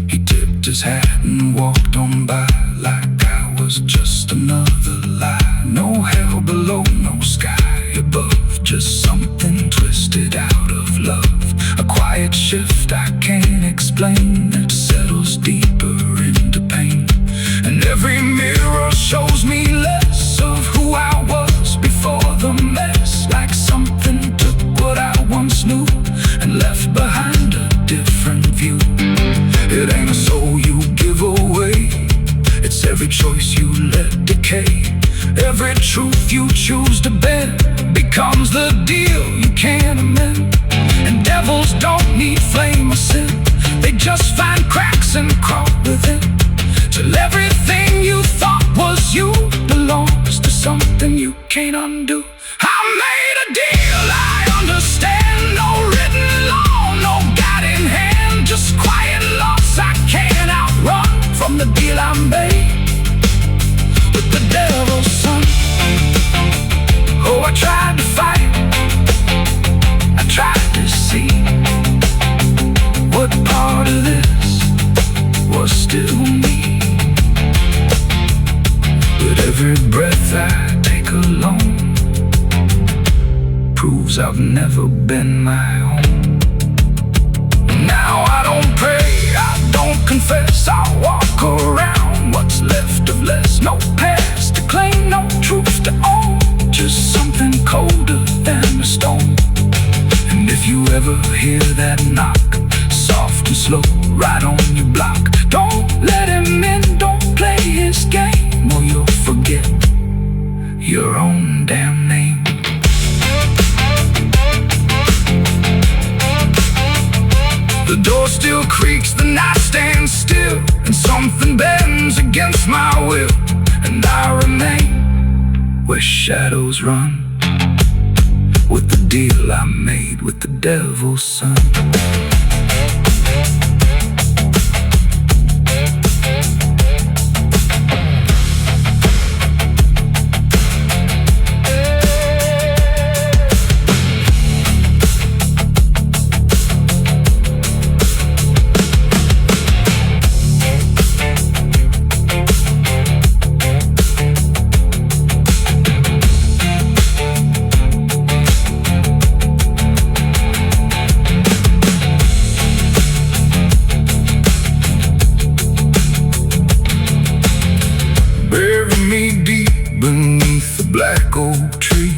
He tipped his hat and walked on by like I was just another lie. No hell below, no sky above, just something twisted out of love. A quiet shift I can't explain that settles deeper into pain. And every mirror shows me less of who I was before the mess. Like something took what I once knew and left behind a different view. It ain't a soul you give away, it's every choice you let decay. Every truth you choose to bend becomes the deal you can't amend. And devils don't need flame or sin, they just find cracks and crawl within. Till everything you thought was you belongs to something you can't undo. I made a deal, I understand. No written law, no guiding hand, just quiet loss I can't outrun. From the deal I made with the devil's son. Oh, I tried to fight, I tried to see what part of this was still me. But every breath I take alone proves I've never been my own. Now I don't pray, I don't confess, I walk around what's left of less. No past to claim, no truth to own, just something colder than a stone. And if you ever hear that knock, soft and slow, right on your block, don't let him in, don't play his game, or you'll forget your own damn name. The door still creaks, the night stands still, and something bends against my will. And I remain where shadows run, with the deal I made with the devil's son. Beneath the black oak tree,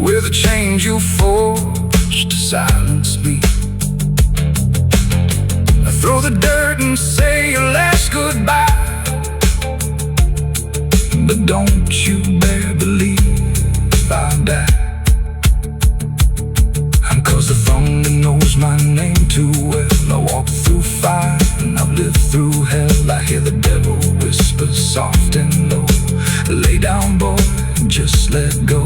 with the chains you forged to silence me. I throw the dirt and say your last goodbye, but don't you dare believe I'll die. down, boy, just let go.